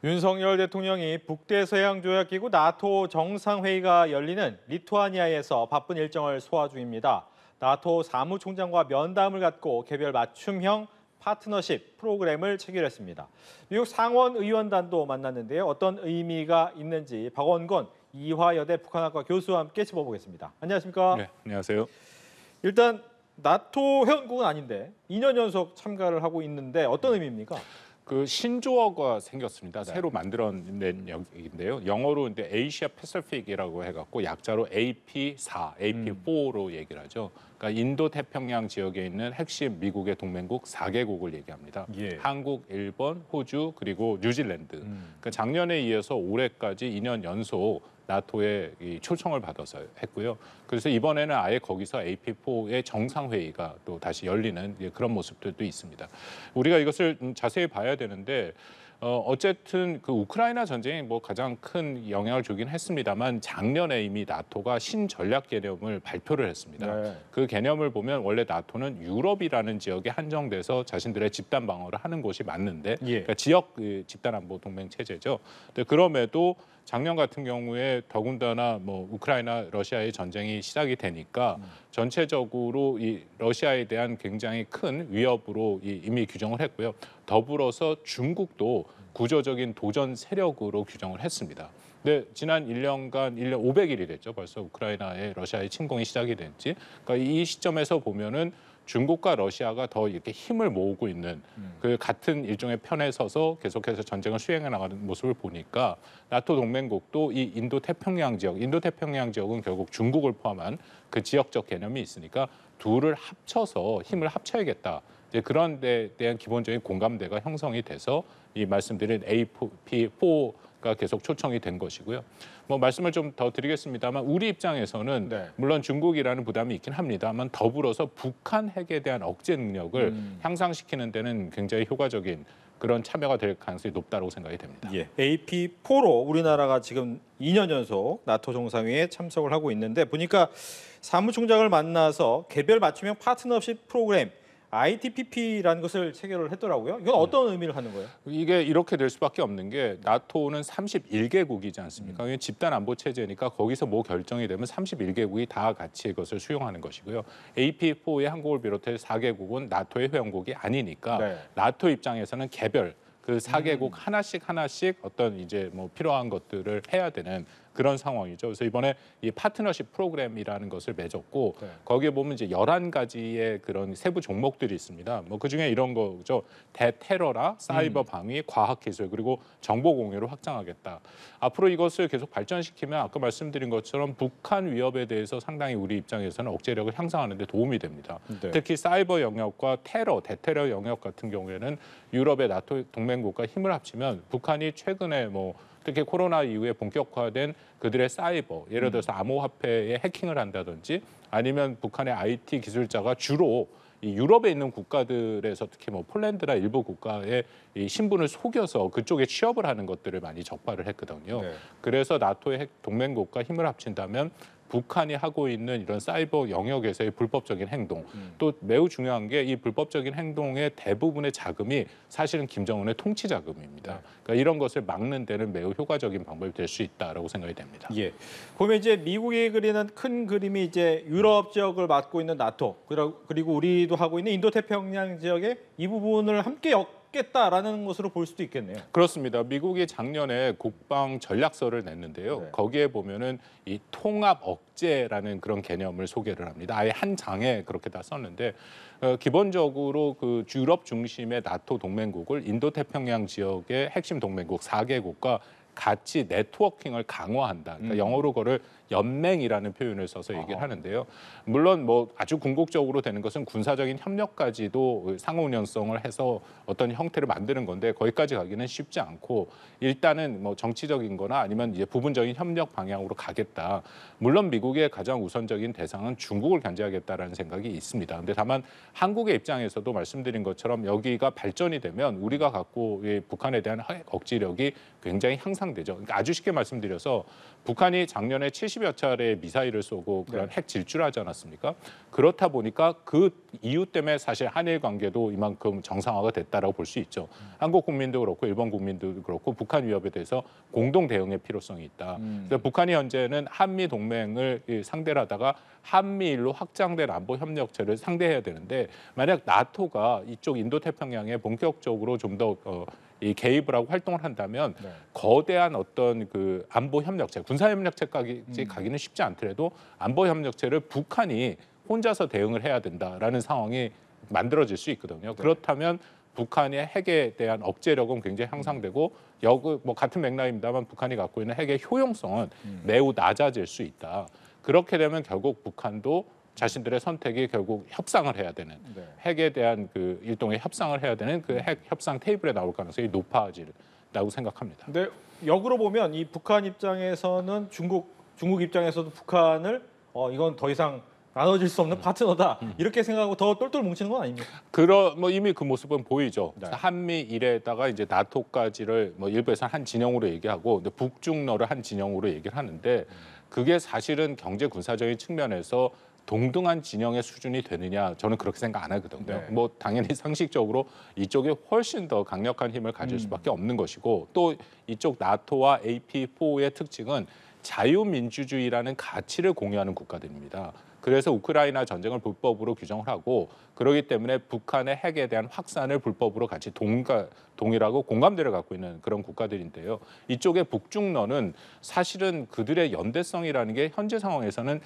윤석열 대통령이 북대서양조약기구 나토 정상회의가 열리는 리투아니아에서 바쁜 일정을 소화 중입니다. 나토 사무총장과 면담을 갖고 개별 맞춤형 파트너십 프로그램을 체결했습니다. 미국 상원 의원단도 만났는데요. 어떤 의미가 있는지 박원건 이화여대 북한학과 교수와 함께 짚어보겠습니다. 안녕하십니까? 네, 안녕하세요. 일단 나토 회원국은 아닌데 2년 연속 참가를 하고 있는데 어떤 의미입니까? 그 신조어가 생겼습니다. 새로 만들어낸 영역인데요. 영어로 근데 아시아 패시픽이라고 해갖고 약자로 AP4, AP4로 얘기를 하죠. 그러니까 인도 태평양 지역에 있는 핵심 미국의 동맹국 4개국을 얘기합니다. 예. 한국, 일본, 호주 그리고 뉴질랜드. 그러니까 작년에 이어서 올해까지 2년 연속 나토의 이 초청을 받아서 했고요. 그래서 이번에는 아예 거기서 AP4의 정상회의가 또 다시 열리는 그런 모습들도 있습니다. 우리가 이것을 자세히 봐야 되는데 어쨌든 그 우크라이나 전쟁이 뭐 가장 큰 영향을 주긴 했습니다만 작년에 이미 나토가 신전략 개념을 발표를 했습니다. 네. 그 개념을 보면 원래 나토는 유럽이라는 지역에 한정돼서 자신들의 집단 방어를 하는 곳이 맞는데 그러니까 지역 집단 안보 동맹 체제죠. 근데 그럼에도 작년 같은 경우에 더군다나 뭐 우크라이나 러시아의 전쟁이 시작이 되니까 전체적으로 이 러시아에 대한 굉장히 큰 위협으로 이미 규정을 했고요. 더불어서 중국도 구조적인 도전 세력으로 규정을 했습니다. 근데 지난 1년간 1년 500일이 됐죠. 벌써 우크라이나에 러시아의 침공이 시작이 됐지. 그러니까 이 시점에서 보면은 중국과 러시아가 더 이렇게 힘을 모으고 있는 그 같은 일종의 편에 서서 계속해서 전쟁을 수행해 나가는 모습을 보니까 나토 동맹국도 이 인도 태평양 지역은 결국 중국을 포함한 그 지역적 개념이 있으니까 둘을 합쳐서 힘을 합쳐야겠다. 이제 그런 데 대한 기본적인 공감대가 형성이 돼서 이 말씀드린 AP4가 계속 초청이 된 것이고요. 뭐 말씀을 좀 더 드리겠습니다만 우리 입장에서는 물론 중국이라는 부담이 있긴 합니다만 더불어서 북한 핵에 대한 억제 능력을 향상시키는 데는 굉장히 효과적인 그런 참여가 될 가능성이 높다고 생각이 됩니다. 예. AP4로 우리나라가 지금 2년 연속 나토 정상회의에 참석을 하고 있는데 보니까 사무총장을 만나서 개별 맞춤형 파트너십 프로그램 ITPP라는 것을 체결을 했더라고요. 이건 어떤 의미를 하는 거예요? 이게 이렇게 될 수밖에 없는 게 나토는 31개국이지 않습니까? 집단 안보 체제니까 거기서 뭐 결정이 되면 31개국이 다 같이 이것을 수용하는 것이고요. AP4의 한국을 비롯해 4개국은 나토의 회원국이 아니니까 나토 입장에서는 개별 그 4개국 하나씩 어떤 이제 뭐 필요한 것들을 해야 되는 그런 상황이죠. 그래서 이번에 이 파트너십 프로그램이라는 것을 맺었고 거기에 보면 이제 11가지의 그런 세부 종목들이 있습니다. 뭐 그중에 이런 거죠. 대테러라, 사이버 방위, 과학 기술 그리고 정보 공유를 확장하겠다. 앞으로 이것을 계속 발전시키면 아까 말씀드린 것처럼 북한 위협에 대해서 상당히 우리 입장에서는 억제력을 향상하는 데 도움이 됩니다. 특히 사이버 영역과 대테러 영역 같은 경우에는 유럽의 나토 동맹국과 힘을 합치면 북한이 최근에 뭐 특히 코로나 이후에 본격화된 그들의 사이버, 예를 들어서 암호화폐에 해킹을 한다든지 아니면 북한의 IT 기술자가 주로 이 유럽에 있는 국가들에서 특히 뭐 폴란드나 일부 국가의 이 신분을 속여서 그쪽에 취업을 하는 것들을 많이 적발을 했거든요. 그래서 나토의 동맹국과 힘을 합친다면 북한이 하고 있는 이런 사이버 영역에서의 불법적인 행동, 또 매우 중요한 게 이 불법적인 행동의 대부분의 자금이 사실은 김정은의 통치 자금입니다. 그러니까 이런 것을 막는 데는 매우 효과적인 방법이 될 수 있다라고 생각이 됩니다. 예. 보면 이제 미국이 그리는 큰 그림이 이제 유럽 지역을 맡고 있는 나토, 그리고 우리도 하고 있는 인도 태평양 지역의 이 부분을 함께 겠다라는 것으로 볼 수도 있겠네요. 그렇습니다. 미국이 작년에 국방 전략서를 냈는데요. 거기에 보면은 이 통합 억제라는 그런 개념을 소개를 합니다. 아예 한 장에 그렇게 다 썼는데 기본적으로 그 유럽 중심의 나토 동맹국을 인도 태평양 지역의 핵심 동맹국 4개국과 같이 네트워킹을 강화한다. 그러니까 영어로 그거를 연맹이라는 표현을 써서 얘기를 하는데요. 물론 뭐 아주 궁극적으로 되는 것은 군사적인 협력까지도 상호 운영성을 해서 어떤 형태를 만드는 건데 거기까지 가기는 쉽지 않고 일단은 뭐 정치적인 거나 아니면 이제 부분적인 협력 방향으로 가겠다. 물론 미국의 가장 우선적인 대상은 중국을 견제하겠다라는 생각이 있습니다. 근데 다만 한국의 입장에서도 말씀드린 것처럼 여기가 발전이 되면 우리가 갖고 북한에 대한 억지력이 굉장히 향상 향상되죠. 그러니까 아주 쉽게 말씀드려서 북한이 작년에 70여 차례 미사일을 쏘고 그런 핵 질주를 하지 않았습니까? 그렇다 보니까 그 이유 때문에 사실 한일 관계도 이만큼 정상화가 됐다라고 볼 수 있죠. 한국 국민도 그렇고 일본 국민도 그렇고 북한 위협에 대해서 공동 대응의 필요성이 있다. 그래서 북한이 현재는 한미 동맹을 상대로 하다가 한미일로 확장된 안보 협력체를 상대해야 되는데 만약 나토가 이쪽 인도 태평양에 본격적으로 좀 더 이 개입을 하고 활동을 한다면 거대한 어떤 그 안보 협력체, 군사 협력체까지 가기는 쉽지 않더라도 안보 협력체를 북한이 혼자서 대응을 해야 된다라는 상황이 만들어질 수 있거든요. 그렇다면 북한의 핵에 대한 억제력은 굉장히 향상되고 여기 뭐 같은 맥락입니다만 북한이 갖고 있는 핵의 효용성은 매우 낮아질 수 있다. 그렇게 되면 결국 북한도 자신들의 선택이 결국 협상을 해야 되는 핵에 대한 그 일종의 협상을 해야 되는 그 핵 협상 테이블에 나올 가능성이 높아진다고 생각합니다. 근데 역으로 보면 이 북한 입장에서는 중국 입장에서도 북한을 이건 더 이상 나눠질 수 없는 파트너다 이렇게 생각하고 더 똘똘 뭉치는 건 아닙니까? 뭐 이미 그 모습은 보이죠. 한미일에다가 이제 나토까지를 뭐 일부에서는 한 진영으로 얘기하고 근데 북중러를 한 진영으로 얘기를 하는데 그게 사실은 경제 군사적인 측면에서 동등한 진영의 수준이 되느냐 저는 그렇게 생각 안 하거든요. 뭐 당연히 상식적으로 이쪽이 훨씬 더 강력한 힘을 가질 수밖에 없는 것이고 또 이쪽 나토와 AP4의 특징은 자유민주주의라는 가치를 공유하는 국가들입니다. 그래서 우크라이나 전쟁을 불법으로 규정을 하고 그러기 때문에 북한의 핵에 대한 확산을 불법으로 같이 동일하고 공감대를 갖고 있는 그런 국가들인데요. 이쪽의 북중러는 사실은 그들의 연대성이라는 게 현재 상황에서는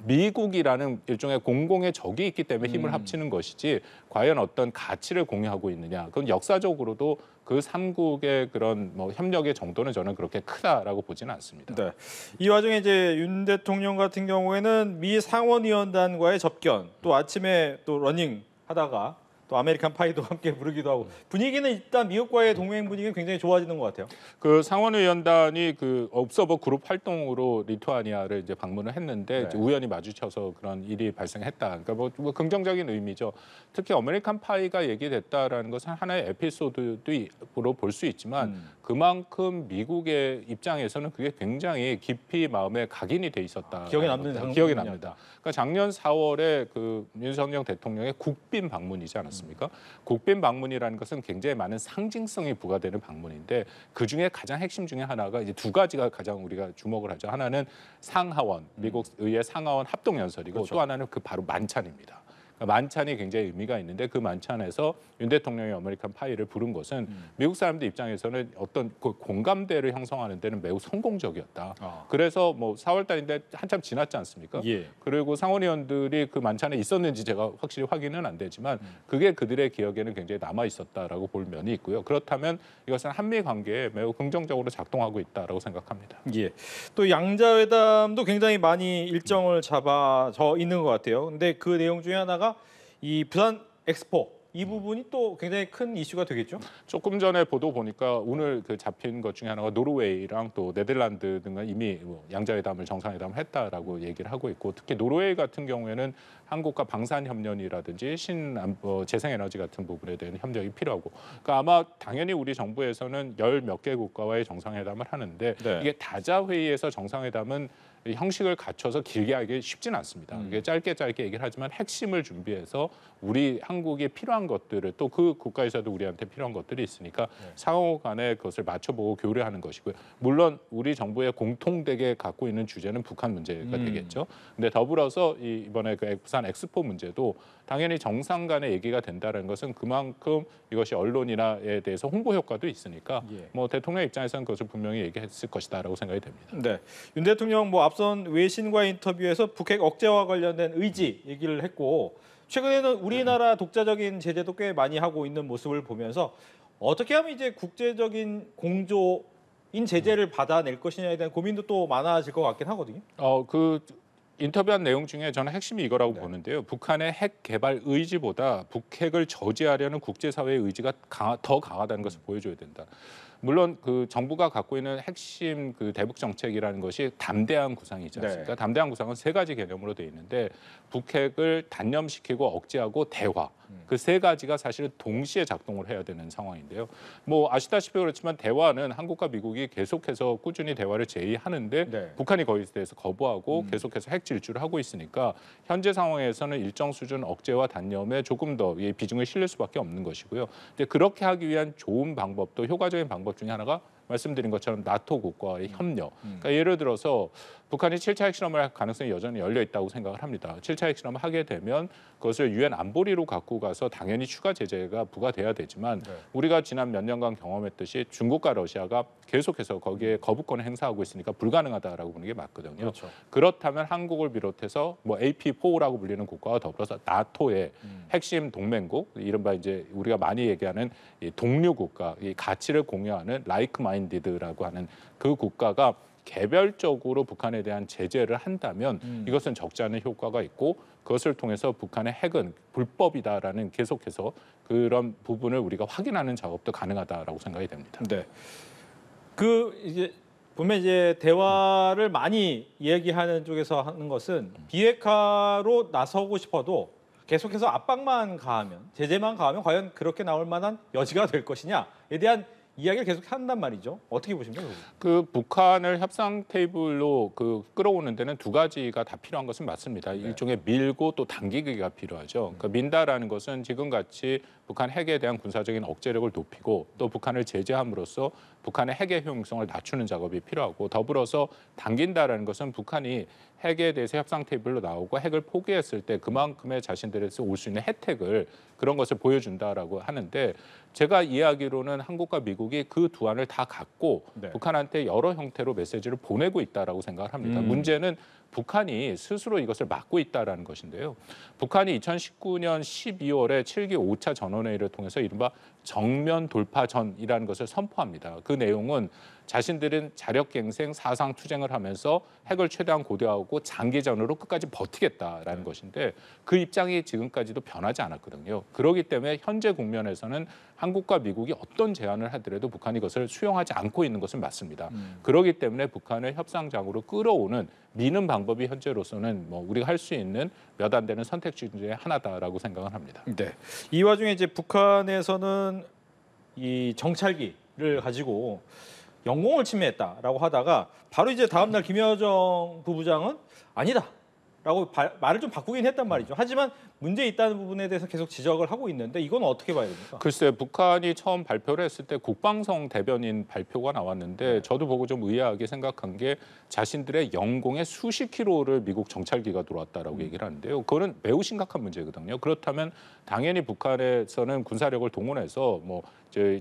미국이라는 일종의 공공의 적이 있기 때문에 힘을 합치는 것이지 과연 어떤 가치를 공유하고 있느냐. 그건 역사적으로도 그 삼국의 그런 뭐 협력의 정도는 저는 그렇게 크다라고 보지는 않습니다. 네. 이 와중에 이제 윤 대통령 같은 경우에는 미 상원의원단과의 접견, 또 아침에 또 러닝 하다가 또 아메리칸 파이도 함께 부르기도 하고 분위기는 일단 미국과의 동맹 분위기는 굉장히 좋아지는 것 같아요. 그 상원의원단이 그 옵서버 그룹 활동으로 리투아니아를 이제 방문을 했는데 이제 우연히 마주쳐서 그런 일이 발생했다. 그러니까 뭐 긍정적인 의미죠. 특히 아메리칸 파이가 얘기됐다라는 것은 하나의 에피소드로 볼 수 있지만 그만큼 미국의 입장에서는 그게 굉장히 깊이 마음에 각인이 돼 있었다. 기억에 남는 기억이 납니다. 그러니까 작년 4월에 그 윤석열 대통령의 국빈 방문이지 않았습니까? 국빈 방문이라는 것은 굉장히 많은 상징성이 부과되는 방문인데 그 중에 가장 핵심 중에 하나가 이제 두 가지가 가장 우리가 주목을 하죠. 하나는 상하원, 미국 의회 상하원 합동 연설이고 또 하나는 그 바로 만찬입니다. 만찬이 굉장히 의미가 있는데 그 만찬에서 윤 대통령이 아메리칸 파이를 부른 것은 미국 사람들 입장에서는 어떤 그 공감대를 형성하는 데는 매우 성공적이었다. 그래서 뭐 4월 달인데 한참 지났지 않습니까? 그리고 상원의원들이 그 만찬에 있었는지 제가 확실히 확인은 안 되지만 그게 그들의 기억에는 굉장히 남아 있었다라고 볼 면이 있고요. 그렇다면 이것은 한미 관계에 매우 긍정적으로 작동하고 있다라고 생각합니다. 또 양자회담도 굉장히 많이 일정을 잡아져 있는 것 같아요. 근데 그 내용 중에 하나가 이 부산 엑스포 이 부분이 또 굉장히 큰 이슈가 되겠죠? 조금 전에 보도 보니까 오늘 그 잡힌 것 중에 하나가 노르웨이랑 또 네덜란드 등은 이미 양자회담을 정상회담을 했다라고 얘기를 하고 있고 특히 노르웨이 같은 경우에는 한국과 방산협력이라든지 재생에너지 같은 부분에 대한 협력이 필요하고 그러니까 아마 당연히 우리 정부에서는 10몇 개 국가와의 정상회담을 하는데 이게 다자회의에서 정상회담은 형식을 갖춰서 길게 하기 쉽지는 않습니다. 이게 짧게 얘기를 하지만 핵심을 준비해서 우리 한국이 필요한 것들을 또 그 국가에서도 우리한테 필요한 것들이 있으니까 상호 간에 그것을 맞춰보고 교류하는 것이고요. 물론 우리 정부의 공통되게 갖고 있는 주제는 북한 문제가 되겠죠. 근데 더불어서 이번에 그 부산 엑스포 문제도 당연히 정상 간의 얘기가 된다는 것은 그만큼 이것이 언론이나에 대해서 홍보 효과도 있으니까 뭐 대통령 입장에서는 그것을 분명히 얘기했을 것이다라고 생각이 됩니다. 네, 윤 대통령 뭐 앞선 외신과 인터뷰에서 북핵 억제와 관련된 의지 얘기를 했고 최근에는 우리나라 독자적인 제재도 꽤 많이 하고 있는 모습을 보면서 어떻게 하면 이제 국제적인 공조인 제재를 받아낼 것이냐에 대한 고민도 또 많아질 것 같긴 하거든요. 그 인터뷰한 내용 중에 저는 핵심이 이거라고 보는데요. 북한의 핵 개발 의지보다 북핵을 저지하려는 국제사회의 의지가 더 강하다는 것을 보여줘야 된다. 물론 그 정부가 갖고 있는 핵심 그 대북 정책이라는 것이 담대한 구상이지 않습니까? 네. 담대한 구상은 세 가지 개념으로 돼 있는데 북핵을 단념시키고 억제하고 대화. 그 세 가지가 사실은 동시에 작동을 해야 되는 상황인데요. 뭐 아시다시피 그렇지만 대화는 한국과 미국이 계속해서 꾸준히 대화를 제의하는데 네. 북한이 거기에 대해서 거부하고 계속해서 핵 질주를 하고 있으니까 현재 상황에서는 일정 수준 억제와 단념에 조금 더 비중을 실릴 수밖에 없는 것이고요. 근데 그렇게 하기 위한 좋은 방법도 효과적인 방법 중에 하나가 말씀드린 것처럼 나토 국가와의 협력. 그러니까 예를 들어서 북한이 7차 핵실험을 할 가능성이 여전히 열려 있다고 생각을 합니다. 7차 핵실험을 하게 되면 그것을 유엔 안보리로 갖고 가서 당연히 추가 제재가 부과돼야 되지만 우리가 지난 몇 년간 경험했듯이 중국과 러시아가 계속해서 거기에 거부권을 행사하고 있으니까 불가능하다라고 보는 게 맞거든요. 그렇죠. 그렇다면 한국을 비롯해서 뭐 AP4라고 불리는 국가와 더불어서 나토의 핵심 동맹국, 이른바 이제 우리가 많이 얘기하는 이 동료 국가, 이 가치를 공유하는 라이크 마인디드라고 하는 그 국가가 개별적으로 북한에 대한 제재를 한다면 이것은 적지 않은 효과가 있고 그것을 통해서 북한의 핵은 불법이다라는 계속해서 그런 부분을 우리가 확인하는 작업도 가능하다라고 생각이 됩니다. 네. 그 이제 보면 이제 대화를 많이 얘기하는 쪽에서 하는 것은 비핵화로 나서고 싶어도 계속해서 압박만 가하면 제재만 가하면 과연 그렇게 나올 만한 여지가 될 것이냐에 대한 이야기를 계속 한단 말이죠. 어떻게 보십니까? 그거? 그 북한을 협상 테이블로 그 끌어오는 데는 두 가지가 다 필요한 것은 맞습니다. 일종의 밀고 또 당기기가 필요하죠. 그러니까 민다라는 것은 지금 같이 북한 핵에 대한 군사적인 억제력을 높이고 또 북한을 제재함으로써 북한의 핵의 효용성을 낮추는 작업이 필요하고 더불어서 당긴다라는 것은 북한이 핵에 대해서 협상 테이블로 나오고 핵을 포기했을 때 그만큼의 자신들에서 올 수 있는 혜택을 그런 것을 보여준다라고 하는데 제가 이해하기로는 한국과 미국이 그 두 안을 다 갖고 북한한테 여러 형태로 메시지를 보내고 있다라고 생각을 합니다. 문제는 북한이 스스로 이것을 막고 있다라는 것인데요. 북한이 2019년 12월에 7기 5차 전원회의를 통해서 이른바 정면 돌파전이라는 것을 선포합니다. 그 내용은 자신들은 자력갱생 사상투쟁을 하면서 핵을 최대한 고대하고 장기전으로 끝까지 버티겠다라는 것인데 그 입장이 지금까지도 변하지 않았거든요. 그렇기 때문에 현재 국면에서는 한국과 미국이 어떤 제안을 하더라도 북한이 이것을 수용하지 않고 있는 것은 맞습니다. 그렇기 때문에 북한을 협상장으로 끌어오는 미는 방법이 현재로서는 뭐 우리가 할 수 있는 몇 안 되는 선택지 중에 하나다라고 생각을 합니다. 네. 이 와중에 이제 북한에서는 이 정찰기를 가지고 영공을 침해했다라고 하다가 바로 이제 다음 날 김여정 부부장은 아니다라고 말을 좀 바꾸긴 했단 말이죠. 하지만 문제 있다는 부분에 대해서 계속 지적을 하고 있는데 이건 어떻게 봐야 됩니까? 글쎄 북한이 처음 발표를 했을 때 국방성 대변인 발표가 나왔는데 저도 보고 좀 의아하게 생각한 게 자신들의 영공에 수십 킬로를 미국 정찰기가 들어왔다라고 얘기를 하는데요. 그거는 매우 심각한 문제거든요. 그렇다면 당연히 북한에서는 군사력을 동원해서 뭐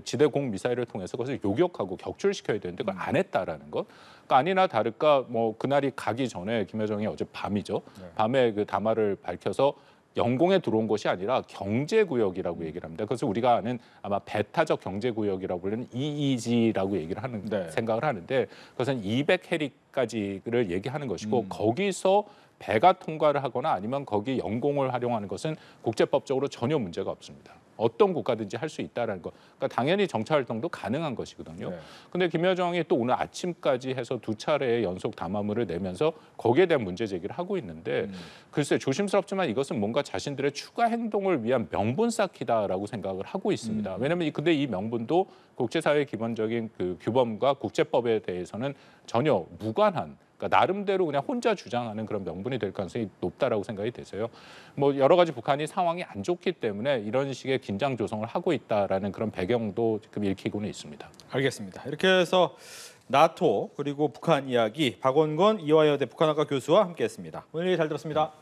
지대공 미사일을 통해서 그것을 요격하고 격출시켜야 되는데 그걸 안 했다라는 것. 그러니까 아니나 다를까 뭐 그날이 가기 전에 김여정이 어제 밤이죠. 밤에 그 담화를 밝혀서 영공에 들어온 것이 아니라 경제구역이라고 얘기를 합니다. 그래서 우리가 아는 아마 배타적 경제구역이라고 불리는 EEZ라고 얘기를 하는 생각을 하는데 그것은 200해리까지를 얘기하는 것이고 거기서 배가 통과를 하거나 아니면 거기 영공을 활용하는 것은 국제법적으로 전혀 문제가 없습니다. 어떤 국가든지 할 수 있다는 거. 그러니까 당연히 정찰 활동도 가능한 것이거든요. 근데 김여정이 또 오늘 아침까지 해서 두 차례의 연속 담화문을 내면서 거기에 대한 문제 제기를 하고 있는데 글쎄 조심스럽지만 이것은 뭔가 자신들의 추가 행동을 위한 명분 쌓기다라고 생각을 하고 있습니다. 왜냐하면 근데 이 명분도 국제사회의 기본적인 그 규범과 국제법에 대해서는 전혀 무관한 그러니까 나름대로 그냥 혼자 주장하는 그런 명분이 될 가능성이 높다라고 생각이 돼서요. 뭐 여러 가지 북한이 상황이 안 좋기 때문에 이런 식의 긴장 조성을 하고 있다라는 그런 배경도 지금 읽히고는 있습니다. 알겠습니다. 이렇게 해서 나토 그리고 북한 이야기 박원건 이화여대 북한학과 교수와 함께했습니다. 오늘 얘기 잘 들었습니다.